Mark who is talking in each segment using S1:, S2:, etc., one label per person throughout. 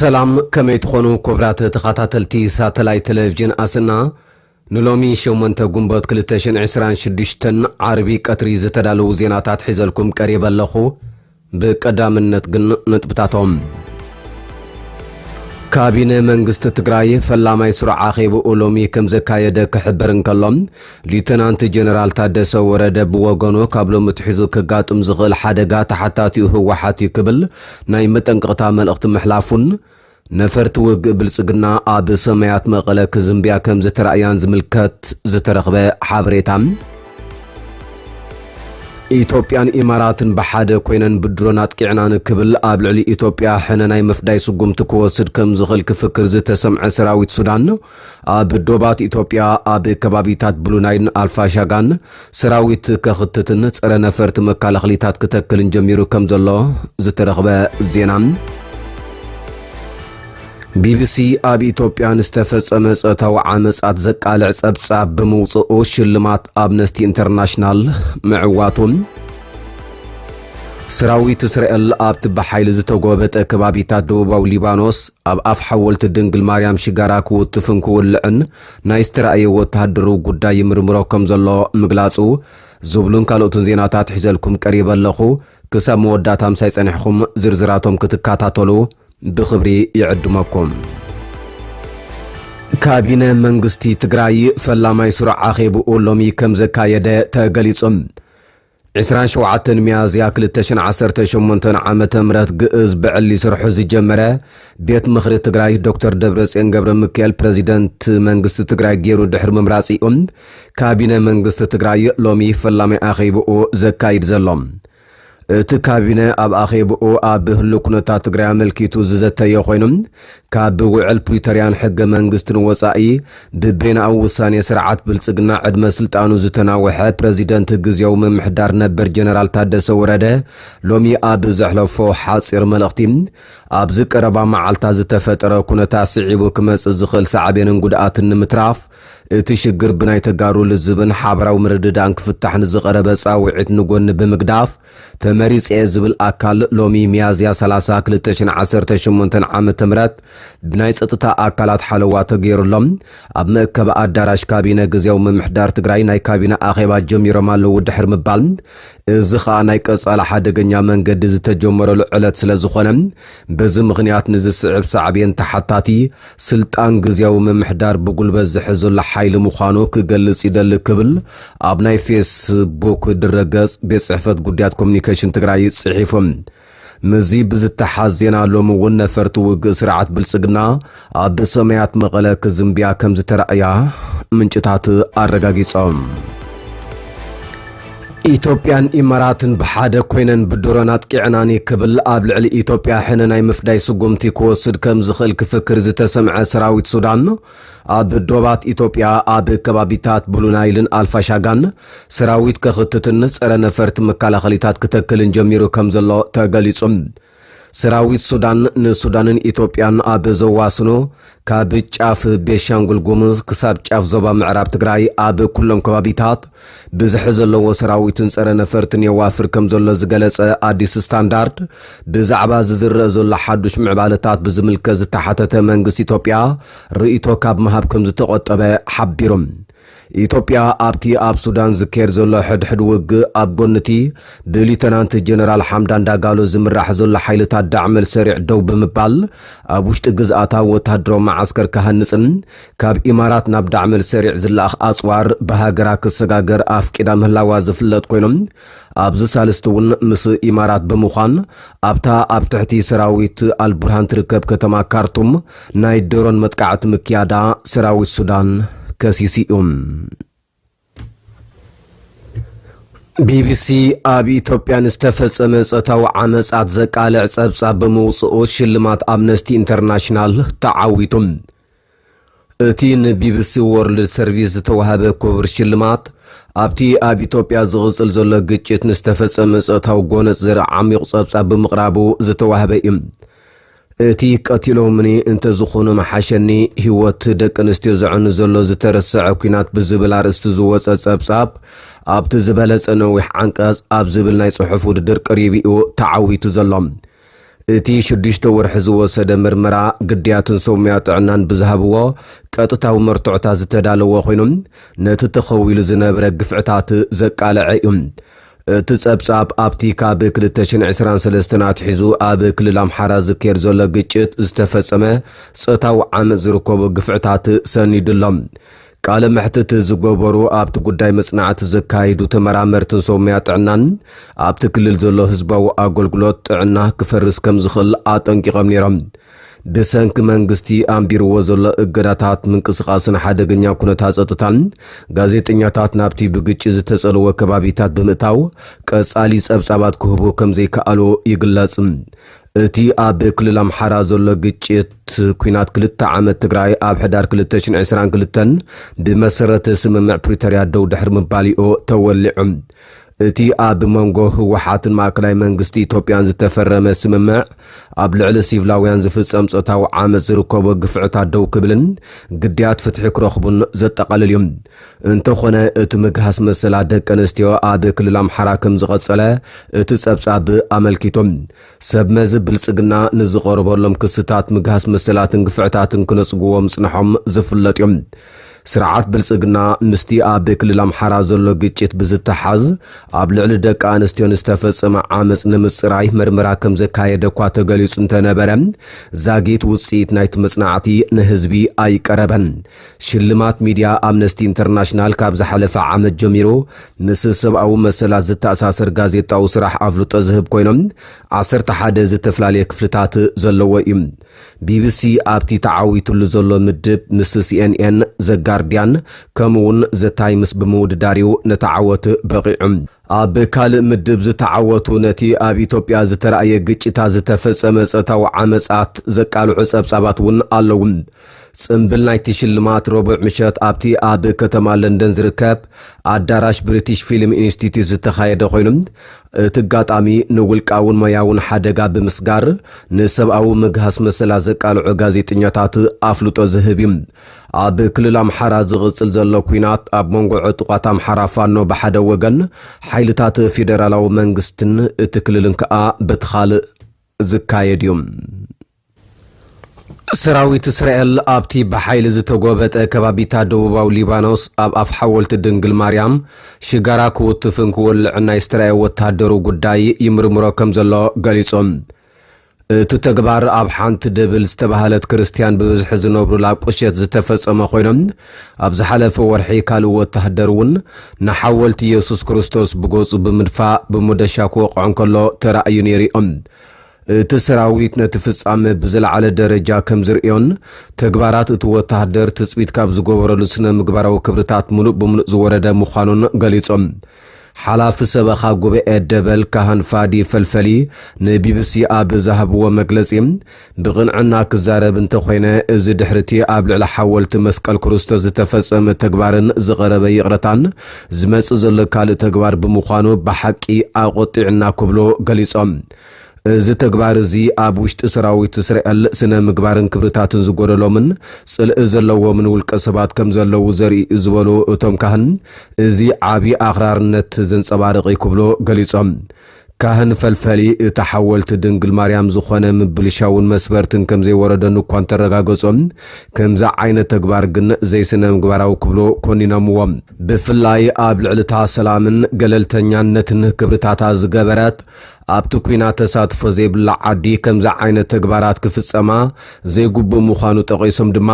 S1: سلام كما يتخونوا كبرات تخاتلتي ساتلايت تلفزيون أسنا نلومي شومنت قنبات كلتاشن عسران شدشتن عربي كتري زتدالو زيناتات حزلكم قريبا لخو بقدام النتقن نتبتاتهم كابينة منغست تقراي فلاماي سرعة خيبو أولومي كم زكايدة كحبرن كلهم ليتنانت جنرال تادسا ورد بوغانو كابلو متحزو كقاتم زغل حادقات حتاتي هو حاتي كبل نايمت انقطام الأخت محلافون نفرت وقبل سقنا آب سميات مغلا كزنبيا كم زترأيان زملكات زترغبة حابريتام إثيوبيان إماراتن بحادة كوينن بدرونات كعنان كبل آبلعلي إثيوبيا حنناي مفداي سقوم تكوصد كم زغل كفكر زتسمع سراويت سودان آب دوبات إثيوبيا آب كبابيتات بلوناين ألفا شاغان سراويت كختتن سر نفرت مكالخليتات كتكلن جميرو كم زلو زترغبة زينام BBC آب إثيوبيا نستفز أمسأتاو عامسات زكالع سبساب بموصؤو شلمات آبنستي انترناشنال معواتون سراويت إسرائيل آب تبحايل زتوغوبت كبابيتات دوباو ليبانوس آب أف حولت دنقل مريم شغاراكو وتفنكو اللعن نايسترأي وتهدرو قدا يمرمرو كمزالو مقلاسو زبلون كالوتن زيناتات حزالكم قريبا لخو كسا موداتام سايسانحكم زرزراتهم كتكاتاتولو بخبري يعدمكم كابينة منغستي تقراي فلاماي سرعة خيبو أولومي كم زكايدة تقليصم عسران شوعاتن ميازيا كلتشن عصرت شمونتن عامة مرات قئز بعلي سرحو زجمرة بيت مخري تقراي دكتور دبرس انقبر مكيال بريزيدنت منغست تقراي جيرو دحر ممراسي كابينة منغست تقراي لومي فلاماي آخيبو زكايد زلوم تكابينة أب أخيبو أب هلوكنتا تقرأ ملكيتو ززتا يخوينم كاب وعل بريتريان حق منغستن وصائي ببين أو وصاني سرعات بلسقنا عد مسلطانو زتنا وحد بريزيدنت قزيو من محدار نبر جنرال تادس ورده لومي أب زحلفو حاصير ملغتين أب ذكربا معالتا زتفتر كنتا سعيبو كمس الزخل سعبين نقودات النمتراف تشجر بناي تقارو للزبن حابراو مرددان كفتحن زغربة صاوعت نقون بمقداف تماريس ايزبل اكال لومي ميازيا سلاسا كلتشن عصرت شمونتن عام تمرات بناي ستتا اكالات حلوات غير لهم اب مكب اداراش كابينة غزيو من محدار تقراي ناي كابينة اخيبات جميرو مالو ودحر مبال زخا ناي قصال حدقنيا منقد زتجمرو العلت سلازخونم بزي مغنيات نزي سعب سعبين تحتاتي سلطان غزيو من محدار بقول بزحزو حيل مخانو كقلص يدل كبل ابناي فيسبوك درغص بصحفت قديات كوميونيكيشن تقراي صحيفهم مزي بزتحازينا لوم ونفرت وق سرعات بلصقنا اب سميات مقله كزمبيا كم زترأيا منጭታት አረጋግጸው ኢትዮጵያን ኢማራትን በሓደ ኮይነን ብድሮናት ቂዕናኒ ክብል ኣብ ልዕሊ ኢትዮጵያ ሕነናይ ምፍዳይ ስጉምቲ ክወስድ ከም ዝኽእል ክፍክር ዝተሰምዐ ሰራዊት ሱዳን ኣብ ዶባት ኢትዮጵያ ኣብ ከባቢታት ብሉናይልን ኣልፋሻጋን ሰራዊት ከኽትትን ጸረ ነፈርት መከላኸሊታት ክተክልን ጀሚሩ ከም ዘሎ ተገሊጹም ሰራዊት ሱዳን ንሱዳንን ኢትዮጵያን ኣብ ዘዋስኑ ካብ ጫፍ ቤሻንጉል ጉሙዝ ክሳብ ጫፍ ዞባ ምዕራብ ትግራይ ኣብ ኩሎም ከባቢታት ብዝሕ ዘለዎ ሰራዊትን ጸረ ነፈርትን የዋፍር ከም ዘሎ ዝገለጸ ኣዲስ ስታንዳርድ ብዛዕባ ዝዝረአ ዘሎ ሓዱሽ ምዕባለታት ብዝምልከት ዝተሓተተ መንግስቲ ኢትዮጵያ ርእይቶ ካብ መሃብ ከም ዝተቆጠበ ሓቢሮም ኢትዮጵያ ኣብቲ ኣብ ሱዳን ዝከር ዘሎ ሕድሕድ ውግ ኣብ ጎንቲ ብሊተናንት ጀነራል ሓምዳን ዳጋሎ ዝምራሕ ዘሎ ሓይልታት ዳዕመል ሰሪዕ ደው ብምባል ኣብ ውሽጢ ግዝኣታ ወታደራዊ ማዓስከር ካህንጽን ካብ ኢማራት ናብ ዳዕመል ሰሪዕ ዝላኣኽ ኣጽዋር ብሃገራ ክሰጋገር ኣፍቂዳ ምህላዋ ዝፍለጥ ኮይኖም ኣብዚ ሳልስቲ እውን ምስ ኢማራት ብምዃን ኣብታ ኣብ ትሕቲ ሰራዊት ኣልቡርሃን ትርከብ ከተማ ካርቱም ናይ ድሮን መጥቃዕቲ ምክያዳ ሰራዊት ሱዳን كسيسيوم BBC ኣብ ኢትዮጵያ ንስተፈጸመ ጸታው ዓመጻት ዘቃልዕ ጸብጻብ በመውጽኦ ሽልማት ኣምነስቲ ኢንተርናሽናል ተዓዊቱም እቲ ንቢቢሲ ወርልድ ሰርቪስ ዝተዋሃበ ክቡር ሽልማት ኣብቲ ኣብ ኢትዮጵያ ዝቕጽል ዘሎ ግጭት ንስተፈጸመ ጸታው ጎነጽ ዘርኢ ዓሚቕ ጸብጻብ ብምቕራቡ ዝተዋሃበ እዩ እቲ ቀቲሎምኒ እንተ ዝኾኑ መሓሸኒ ህይወት ደቂ ኣንስትዮ ዝዕኑ ዘሎ ዝተረሰዐ ኩናት ብዝብል ኣርእስቲ ዝወፀ ጸብጻብ ኣብቲ ዝበለጸ ነዊሕ ዓንቀጽ ኣብ ዝብል ናይ ጽሑፍ ውድድር ቀሪቡ ተዓዊቱ ዘሎ እቲ 6 ወርሒ ዝወሰደ ምርመራ ግድያትን ሰውምያ ጥዕናን ብዝሃብዎ ቀጥታዊ መርትዖታት ዝተዳለወ ኮይኖም ነቲ ተኸዊሉ ዝነበረ ግፍዕታት ዘቃልዐ እዩ። እቲ ጸብጻብ ኣብቲ ካብ 2023 ኣትሒዙ ኣብ ክልል ኣምሓራ ዝካየድ ዘሎ ግጭት ዝተፈጸመ ጾታዊ ዓመፅ ዝርከቦ ግፍዕታት ሰኒዱሎም። ቃለ መሕትት ዝገበሩ ኣብቲ ጉዳይ መጽናዕቲ ዘካይዱ ተመራመርትን ሰውምያ ጥዕናን ኣብቲ ክልል ዘሎ ህዝባዊ ኣገልግሎት ጥዕና ክፈርስ ከም ዝኽእል ኣጠንቂቖም ነይሮም። ብሰንኪ መንግስቲ ኣንቢርዎ ዘሎ እገዳታት ምንቅስቓስን ሓደገኛ ኩነታት ጸጥታን ጋዜጠኛታት ናብቲ ብግጭት ዝተጸልወ ከባቢታት ብምእታው ቀጻሊ ጸብጻባት ክህቡ ከም ዘይከኣሉ ይግለጽ። እቲ ኣብ ክልል ኣምሓራ ዘሎ ግጭት ኩናት 2 ዓመት ትግራይ ኣብ ሕዳር 2022 ብመሰረተ ስምምዕ ፕሪቶርያ ደው ድሕሪ ምባሊኡ ተወሊዑ። እቲ ኣብ መንጎ ህወሓትን ማእከላይ መንግስቲ ኢትዮጵያን ዝተፈረመ ስምምዕ ኣብ ልዕሊ ሲቪላውያን ዝፍጸም ጾታዊ ዓመፅ ዝርከቦ ግፍዕታት ደው ክብልን ግድያት ፍትሒ ክረኽቡን ዘጠቓልል እዩ። እንተኾነ እቲ ምግሃስ መሰላ ደቂ ኣንስትዮ ኣብ ክልል ኣምሓራ ከም ዝቐጸለ እቲ ጸብጻብ ኣመልኪቶም ሰብ መዚ ብልጽግና ንዝቐርበሎም ክስታት ምግሃስ መሰላትን ግፍዕታትን ክነጽግዎም ጽንሖም ዝፍለጥ እዮም። ስርዓት ብልጽግና ምስቲ ኣብ ክልል ኣምሓራ ዘሎ ግጭት ብዝተሓዝ ኣብ ልዕሊ ደቂ ኣንስትዮ ዝተፈጸመ ዓመፅ ንምጽራይ ምርመራ ከም ዘካየደ እኳ ተገሊጹ እንተነበረ ዛጊት ውጽኢት ናይቲ መጽናዕቲ ንህዝቢ ኣይቀረበን። ሽልማት ሚድያ ኣምነስቲ ኢንተርናሽናል ካብ ዝሓለፈ ዓመት ጀሚሩ ምስ ሰብኣዊ መሰላት ዝተኣሳሰር ጋዜጣዊ ስራሕ ኣፍልጦ ዝህብ ኮይኖም 11 ዝተፈላለየ ክፍልታት ዘለዎ እዩ። ቢቢሲ ኣብቲ ተዓዊቱሉ ዘሎ ምድብ ምስ ሲኤንኤን ጋርዲያን ከምውን ዘ ታይምስ ብምውድዳሪው ነተዓወቱ በቂዑም። ኣብ ካልእ ምድብ ዝተዓወቱ ነቲ ኣብ ኢትዮጵያ ዝተረኣየ ግጭታት ዝተፈጸመ ጾታዊ ዓመፃት ዘቃልዑ ጸብጻባት እውን ኣለዉ። ጽምብል ናይቲ ሽልማት ረቡዕ ምሸት ኣብቲ ኣብ ከተማ ለንደን ዝርከብ ኣዳራሽ ብሪቲሽ ፊልም ኢንስቲትዩት ዝተኻየደ ኮይኑ እቲ ኣጋጣሚ ንውልቃውን ሞያውን ሓደጋ ብምስጋር ንሰብኣዊ ምግሃስ መሰላት ዘቃልዑ ጋዜጠኛታት ኣፍልጦ ዝህብ እዩ። ኣብ ክልል ኣምሓራ ዝቕጽል ዘሎ ኩናት ኣብ መንጎ ዕጡቓት ኣምሓራ ፋኖ ብሓደ ወገን ሓይልታት ፌደራላዊ መንግስትን እቲ ክልልን ከዓ በቲ ካልእ ዝካየድ እዩ። ሰራዊት እስራኤል ኣብቲ ብሓይሊ ዝተጎበጠ ከባቢታት ደቡባዊ ሊባኖስ ኣብ ኣፍ ሓወልቲ ድንግል ማርያም ሽጋራ ክውትፍን ክወልዕን ናይ ዝተረኣየ ወታደሩ ጉዳይ ይምርምሮ ከም ዘሎ ገሊጾም። እቲ ተግባር ኣብ ሓንቲ ደብል ዝተባህለት ክርስቲያን ብብዝሒ ዝነብሩላ ቁሸት ዝተፈጸመ ኮይኖም ኣብ ዝሓለፈ ወርሒ ካልእ ወታደር እውን ንሓወልቲ ኢየሱስ ክርስቶስ ብገጹ ብምድፋእ ብሙደሻ ክወቕዖ እንከሎ ተራእዩ ነይሮም። እቲ ሰራዊት ነቲ ፍጻመ ብዝለዓለ ደረጃ ከም ዝርአዮን ተግባራት እቲ ወታደር ትጽቢት ካብ ዝገበረሉ ስነ ምግባራዊ ክብርታት ሙሉእ ብምሉእ ዝወረደ ምዃኑን ገሊጾም። ሓላፊ ሰበኻ ጉባኤ ደበል ካህን ፋዲ ፈልፈሊ ንቢቢሲ ኣብ ዝሃብዎ መግለጺ ብቕንዕና ክዛረብ እንተኾይነ እዚ ድሕርቲ ኣብ ልዕሊ ሓወልቲ መስቀል ክርስቶስ ዝተፈጸመ ተግባርን ዝቐረበ ይቕረታን ዝመጽእ ዘሎ ካልእ ተግባር ብምዃኑ ብሓቂ ኣቆጢዕና ክብሎ ገሊጾም። እዚ ተግባር እዚ ኣብ ውሽጢ ሰራዊት እስራኤል ስነ ምግባርን ክብርታትን ዝጎደሎምን ጽልእ ዘለዎምን ውልቀ ሰባት ከም ዘለዉ ዘርኢ ዝበሉ እቶም ካህን እዚ ዓብዪ ኣኽራርነት ዘንጸባርቕ ክብሎ ገሊጾም። ካህን ፈልፈሊ እቲ ሓወልቲ ድንግል ማርያም ዝኾነ ምብልሻውን መስበርትን ከም ዘይወረደን እኳ እንተረጋገጾም ከምዚ ዓይነት ተግባር ግን ዘይስነ ምግባራዊ ክብሎ ኮኒኖምዎም። ብፍላይ ኣብ ልዕልታ ሰላምን ገለልተኛነትን ክብርታታ ዝገበረት ኣብቲ ኩናት ተሳትፎ ዘይብላ ዓዲ ከምዚ ዓይነት ተግባራት ክፍጸማ ዘይግብእ ምዃኑ ጠቒሶም ድማ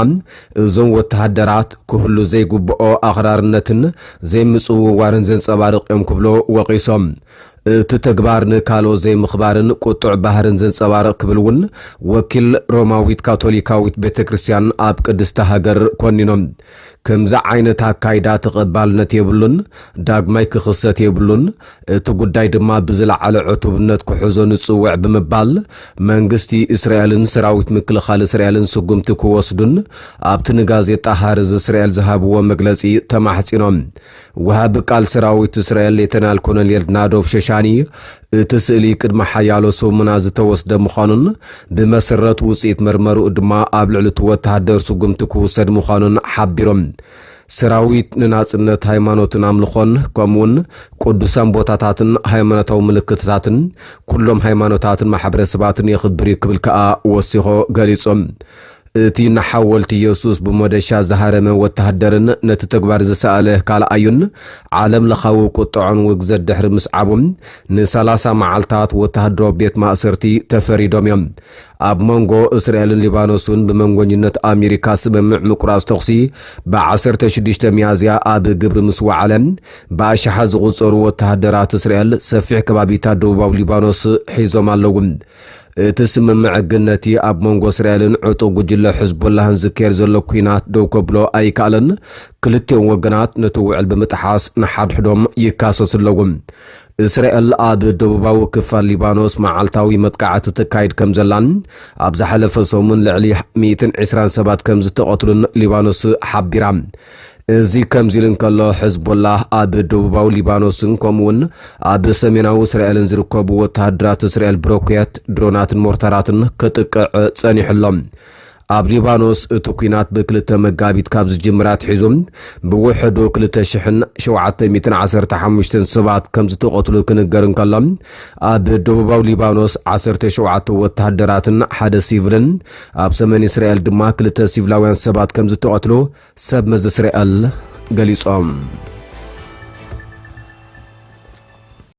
S1: እዞም ወተሃደራት ክህሉ ዘይግብኦ ኣኽራርነትን ዘይምጽውዋርን ዘንጸባርቕ እዮም ክብሎ ወቒሶም። እቲ ተግባር ንካልኦት ዘይምኽባርን ቁጡዕ ባህርን ዘንጸባርቕ ክብል እውን ወኪል ሮማዊት ካቶሊካዊት ቤተ ክርስቲያን ኣብ ቅድስቲ ሃገር ኮኒኖም። ከምዚ ዓይነት ኣካይዳ ተቐባልነት የብሉን፣ ዳግማይ ክኽሰት የብሉን፣ እቲ ጉዳይ ድማ ብዝለዓለ ዕቱብነት ክሕዞ ንጽውዕ ብምባል መንግስቲ እስራኤልን ሰራዊት ምክልኻል እስራኤልን ስጉምቲ ክወስዱን ኣብቲ ንጋዜጣ ሃርዝ እስራኤል ዝሃብዎ መግለጺ ተማሕጺኖም። ወሃቢ ቃል ሰራዊት እስራኤል ሌተናል ኮሎኔል ናዶቭ ሸሻኒ እቲ ስእሊ ቅድመ ሓያሎ ሰሙና ዝተወስደ ምዃኑን ብመሰረት ውጽኢት መርመሩ ድማ ኣብ ልዕሊ እቲ ወተሃደር ስጉምቲ ክውሰድ ምዃኑን ሓቢሮም። ሰራዊት ንናጽነት ሃይማኖትን አምልኾን ከምውን ቅዱሳን ቦታታትን ሃይማኖታዊ ምልክታትን ኩሎም ሃይማኖታትን ማሕበረሰባትን የኽብር ይክብል ከኣ ወሲኾ ገሊጾም እቲ ንሓወልቲ ኢየሱስ ብመደሻ ዝሃረመ ወተሃደርን ነቲ ተግባር ዝሰኣለ ካልኣዩን ዓለም ለኻዊ ቁጥዖን ውግዘት ድሕሪ ምስዓቦም ን30 መዓልታት ወተሃደራዊ ቤት ማእሰርቲ ተፈሪዶም እዮም ኣብ መንጎ እስራኤልን ሊባኖስን ብመንጎኝነት ኣሜሪካ ስምምዕ ምቁራጽ ተኽሲ ብ16 ሚያዝያ ኣብ ግብሪ ምስ ወዓለ ብኣሽሓ ዝቝጸሩ ወተሃደራት እስራኤል ሰፊሕ ከባቢታት ደቡባዊ ሊባኖስ ሒዞም ኣለዉ እቲ ስምምዕ ግነቲ ኣብ መንጎ እስራኤልን ዕጡቕ ጉጅለ ሕዝቦላህን ዝካየድ ዘሎ ኩናት ደው ከብሎ ኣይከኣለን ክልቲኦም ወገናት ነቲ ውዕል ብምጥሓስ ንሓድሕዶም ይካሰስ ኣለዉ እስራኤል ኣብ ደቡባዊ ክፋል ሊባኖስ መዓልታዊ መጥቃዕቲ ተካይድ ከም ዘላን ኣብ ዝሓለፈ ሰሙን ልዕሊ 120 ሰባት ከም ዝተቐትሉን ሊባኖስ ሓቢራ እዚ ከምዚልን ከሎ ሕዝቦላህ ኣብ ደቡባዊ ሊባኖስን ከምውን ኣብ ሰሜናዊ እስራኤልን ዝርከቡ ወተሃደራት እስራኤል ብሮኬት ድሮናትን ሞርታራትን ከጥቅዕ ጸኒሕሎም ኣብ ሊባኖስ እቲ ኩናት ብ2 መጋቢት ካብ ዝጅምራት ሒዞም ብውሕዱ 2715 ሰባት ከም ዝተቐትሉ ክንገርን ከሎም ኣብ ደቡባዊ ሊባኖስ 17 ወተሃደራትን ሓደ ሲቪልን ኣብ ሰሜን እስራኤል ድማ 2 ሲቪላውያን ሰባት ከም ዝተቐትሉ ሰብ መዝ እስራኤል ገሊጾም